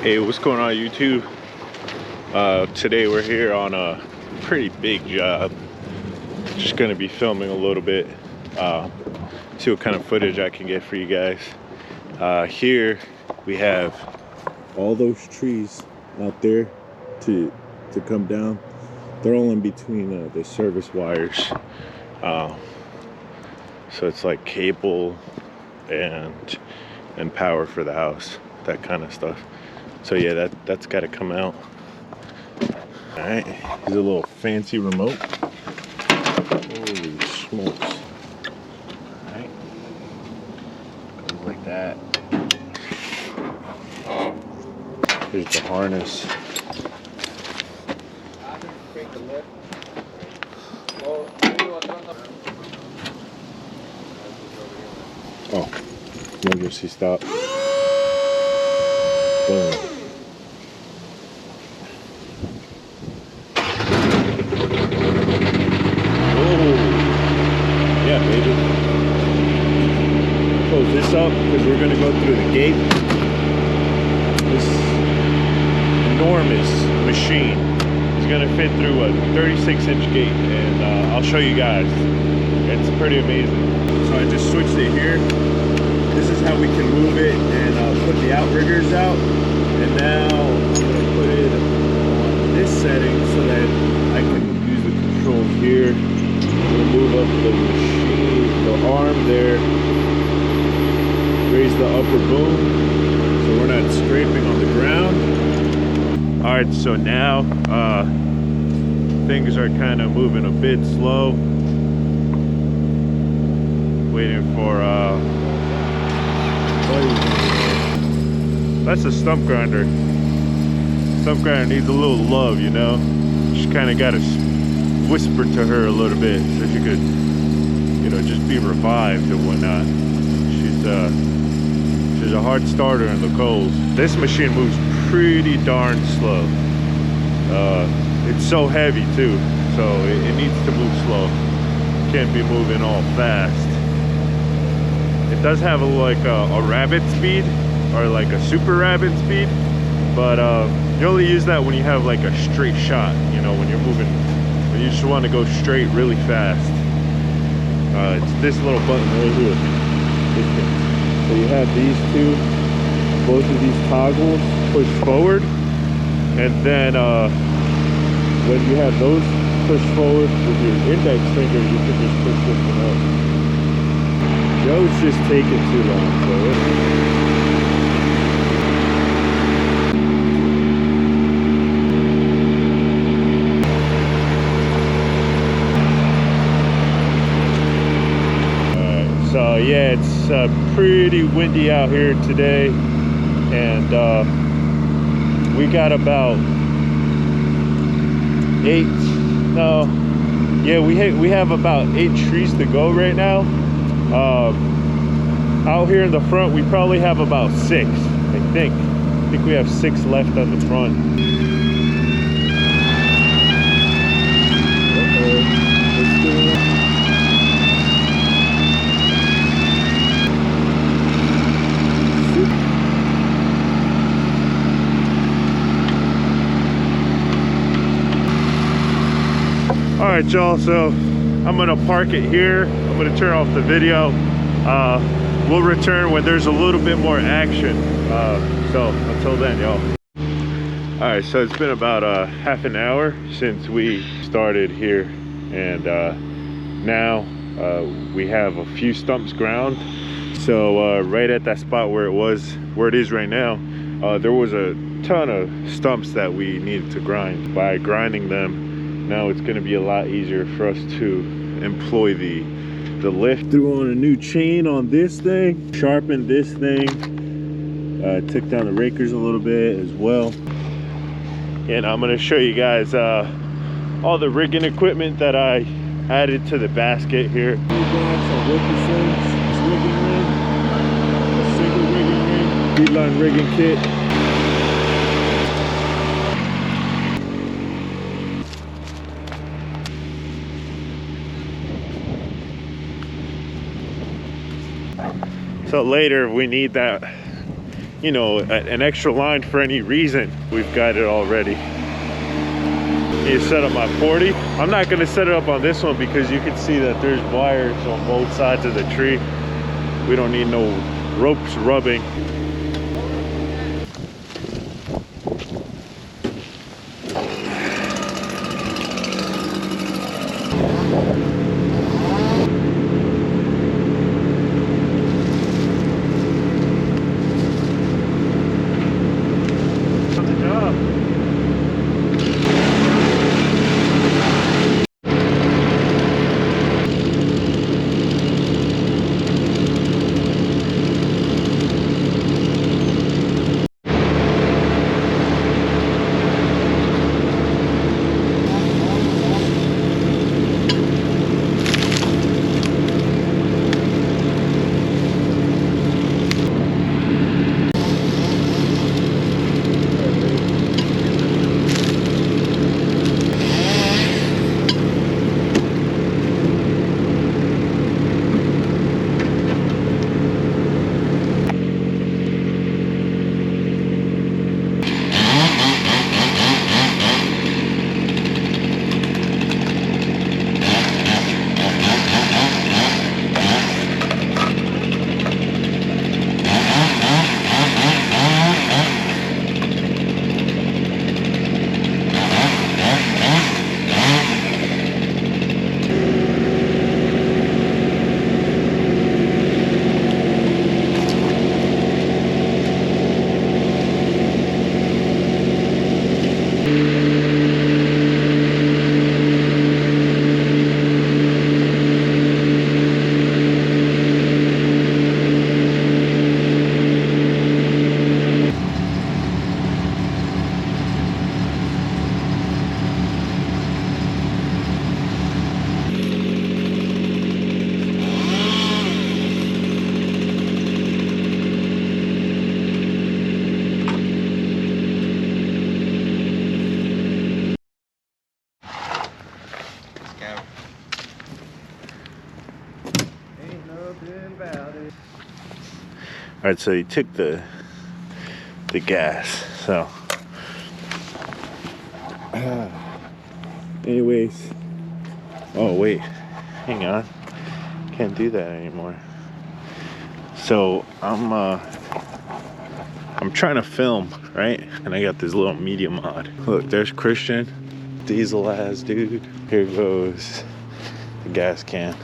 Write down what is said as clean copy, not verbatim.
Hey, what's going on YouTube? Today we're here on a pretty big job. Just gonna be filming a little bit, see what kind of footage I can get for you guys. Here we have all those trees out there to come down. They're all in between the service wires. So it's like cable and power for the house, that kind of stuff. So yeah, that's got to come out. All right, here's a little fancy remote. Holy smokes! All right, goes like that. Here's the harness. Oh, emergency stop. Boom. Yeah, baby. Close this up because we're going to go through the gate. This enormous machine is going to fit through a 36-inch gate, and I'll show you guys. It's pretty amazing. So I just switched it here. This is how we can move it and put the outriggers out. And now I'm going to put it on this setting so that I can use the controls here. Move up the machine, the arm there, raise the upper boom so we're not scraping on the ground. All right, so now things are kind of moving a bit slow. Waiting for that's a stump grinder. Stump grinder needs a little love, you know. Just kind of got to whisper to her a little bit so she could, you know, just be revived and whatnot. She's a hard starter in the cold. This machine moves pretty darn slow. It's so heavy too, so it needs to move slow. Can't be moving all fast. It does have like a rabbit speed, or like a super rabbit speed, but you only use that when you have like a straight shot, you know, when you're moving. You just want to go straight really fast. It's this little button right here. So you have these two, both of these toggles push forward, and then when you have those push forward with your index finger, you can just push this one up. Joe's just taking too long, so So yeah, it's pretty windy out here today, and we got about we have about 8 trees to go right now. Out here in the front, we probably have about 6, I think we have 6 left on the front. All right, y'all, so I'm gonna park it here. I'm gonna turn off the video. We'll return when there's a little bit more action. So until then, y'all. All right, so it's been about half an hour since we started here, and now we have a few stumps ground. So right at that spot where it is right now, there was a ton of stumps that we needed to grind. By grinding them, now it's going to be a lot easier for us to employ the lift. Threw on a new chain on this thing, sharpened this thing, took down the rakers a little bit as well. And I'm going to show you guys all the rigging equipment that I added to the basket here. Speedline rigging kit. So later, if we need that you know, an extra line for any reason, we've got it already. You set up my Porty. I'm not gonna set it up on this one because you can see that there's wires on both sides of the tree. We don't need no ropes rubbing. All right, so you took the gas. So, anyways, oh wait, hang on, can't do that anymore. So I'm trying to film, right? And I got this little media mod. Look, there's Christian, diesel ass dude. Here goes the gas can.